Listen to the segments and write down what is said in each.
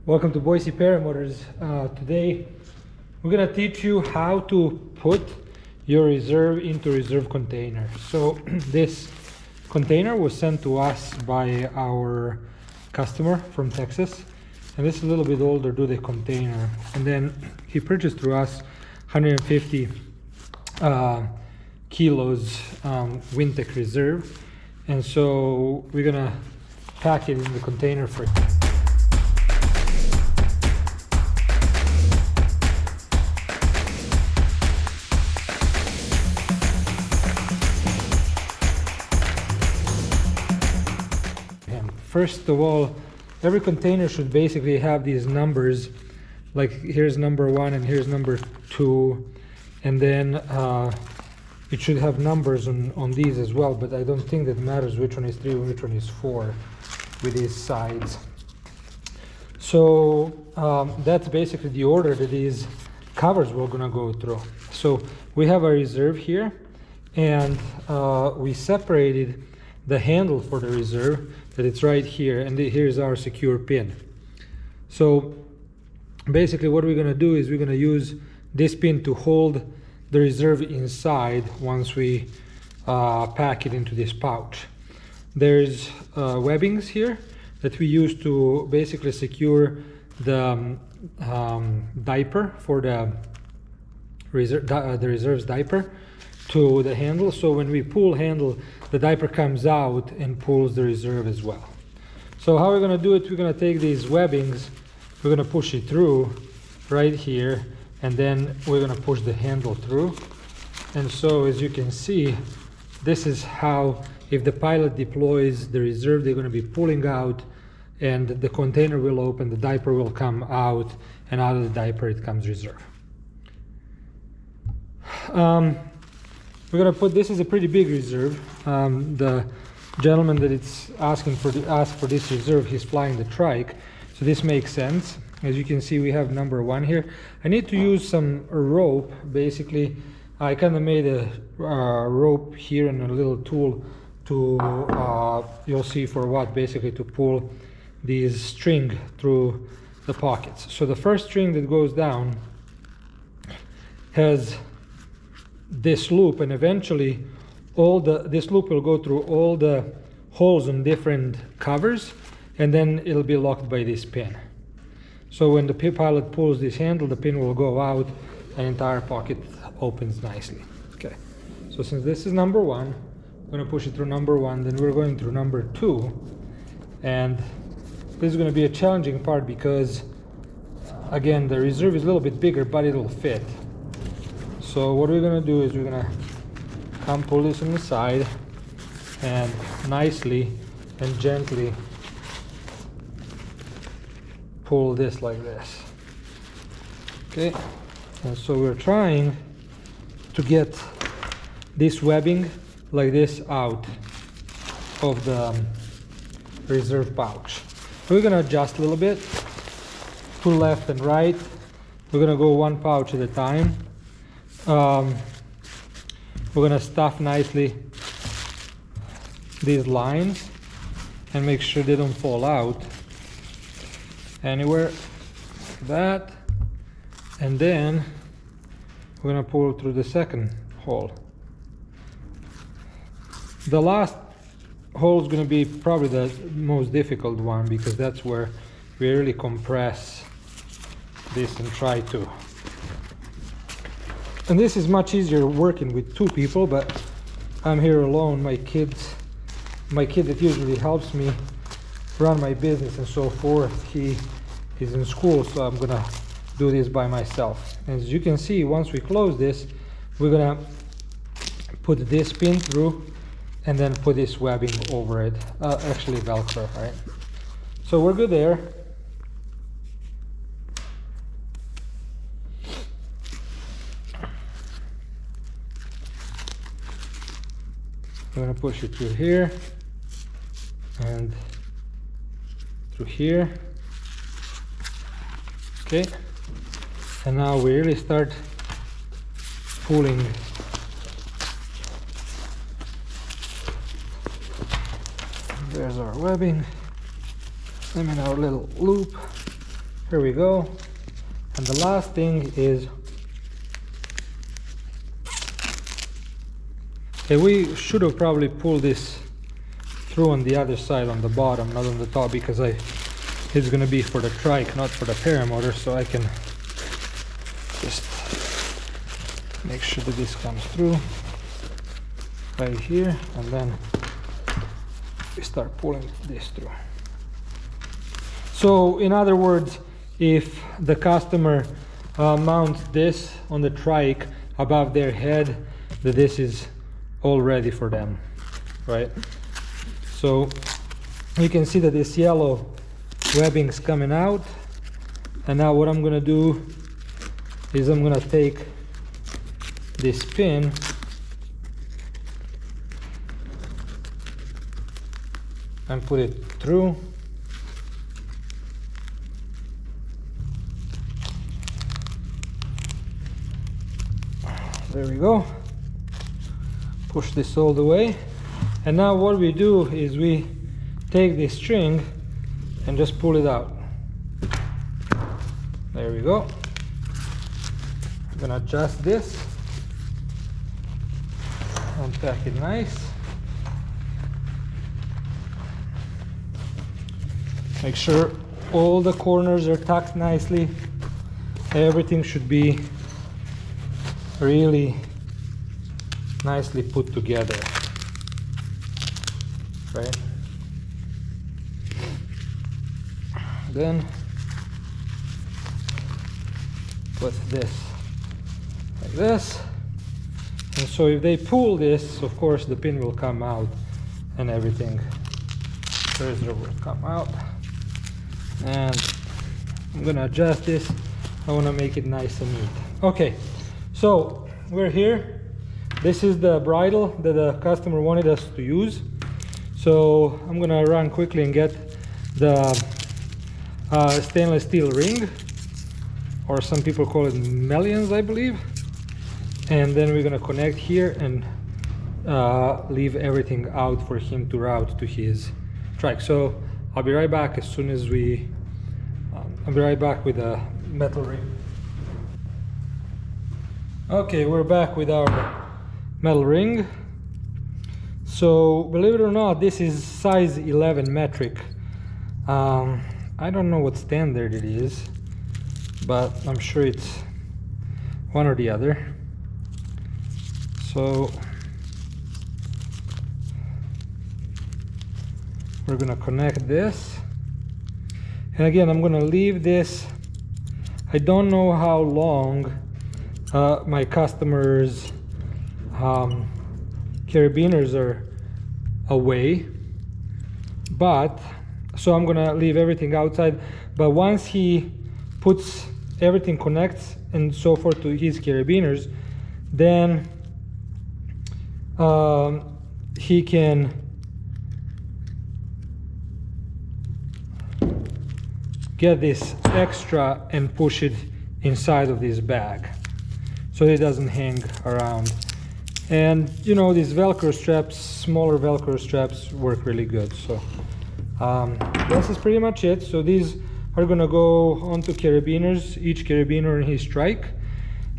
Welcome to Boise Paramotors. Today we're going to teach you how to put your reserve into reserve container. So this container was sent to us by our customer from Texas, and this is a little bit older duty container, and then he purchased through us 150 kilos Wintec reserve, and so we're gonna pack it in the container for him. First of all, every container should basically have these numbers, like here's number 1 and here's number 2, and then it should have numbers on these as well, but I don't think that matters which one is 3 and which one is 4 with these sides. So that's basically the order that these covers we're gonna go through. So we have a reserve here, and we separated the handle for the reserve, that it's right here, and here's our secure pin. So basically what we're gonna do is we're gonna use this pin to hold the reserve inside once we pack it into this pouch. There's webbings here that we use to basically secure the diaper for the reserve's diaper to the handle. So when we pull handle, the diaper comes out and pulls the reserve as well. So how we're gonna do it, we're gonna take these webbings, we're gonna push it through right here, and then we're gonna push the handle through. And so as you can see, this is how, if the pilot deploys the reserve, they're gonna be pulling out, and the container will open, the diaper will come out, and out of the diaper it comes reserve. We're gonna put, this is a pretty big reserve. The gentleman that it's asked for this reserve, he's flying the trike, so this makes sense. As you can see, we have number 1 here. I need to use some rope. Basically, I kind of made a rope here and a little tool to, you'll see for what, basically to pull these string through the pockets. So the first string that goes down has this loop, and eventually this loop will go through all the holes on different covers, and then it'll be locked by this pin. So when the pilot pulls this handle, the pin will go out and entire pocket opens nicely. Okay, so since this is number 1, I'm going to push it through number 1, then we're going through number 2, and this is going to be a challenging part because again, the reserve is a little bit bigger, but it'll fit. So what we're going to do is we're going to come pull this on the side and nicely and gently pull this like this. Okay, and so we're trying to get this webbing like this out of the reserve pouch. We're gonna adjust a little bit to left and right. We're gonna go 1 pouch at a time. We're gonna stuff nicely these lines and make sure they don't fall out anywhere, like that, and then we're gonna pull through the second hole. The last hole is gonna be probably the most difficult one, because that's where we really compress this and try to. And this is much easier working with 2 people, but I'm here alone. My kid that usually helps me run my business and so forth, he is in school, so I'm gonna do this by myself. As you can see, once we close this, we're gonna put this pin through and then put this webbing over it, actually Velcro, right? So we're good there. I'm gonna push it through here and through here. Okay, and now we really start pulling. There's our webbing. I'm in our little loop. Here we go. And the last thing is, okay, we should have probably pulled this through on the other side, on the bottom, not on the top, because it's gonna be for the trike, not for the paramotor, so I can just make sure that this comes through right here, and then we start pulling this through. So in other words, if the customer mounts this on the trike above their head, that this is all ready for them, right? So you can see that this yellow webbing's coming out, and now what I'm gonna do is I'm gonna take this pin and put it through. There we go. Push this all the way. And now what we do is we take this string and just pull it out. There we go. I'm gonna adjust this and tack it nice. Make sure all the corners are tucked nicely. Everything should be really nicely put together, right? Then put this like this, and so if they pull this, of course the pin will come out and everything further will come out. And I'm gonna adjust this. I want to make it nice and neat. Okay, so we're here. This is the bridle that the customer wanted us to use. So I'm gonna run quickly and get the stainless steel ring, or some people call it mullions, I believe. And then we're gonna connect here and leave everything out for him to route to his trike. So I'll be right back as soon as I'll be right back with the metal ring. Okay, we're back with our metal ring. So believe it or not, this is size 11 metric. I don't know what standard it is, but I'm sure it's one or the other. So we're gonna connect this, and again I'm gonna leave this. I don't know how long my customers' carabiners are away, but so I'm gonna leave everything outside. But once he puts everything, connects and so forth to his carabiners, then he can get this extra and push it inside of this bag so it doesn't hang around. And you know, these Velcro straps, smaller Velcro straps, work really good. So this is pretty much it. So these are gonna go onto carabiners, each carabiner in his trike,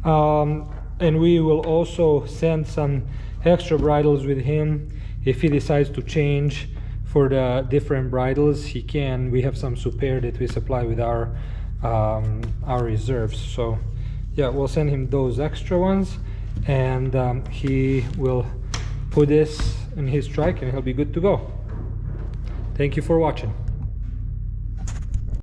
and we will also send some extra bridles with him. If he decides to change for the different bridles, he can. We have some super that we supply with our reserves. So yeah, we'll send him those extra ones, and he will put this in his trike and he'll be good to go. Thank you for watching.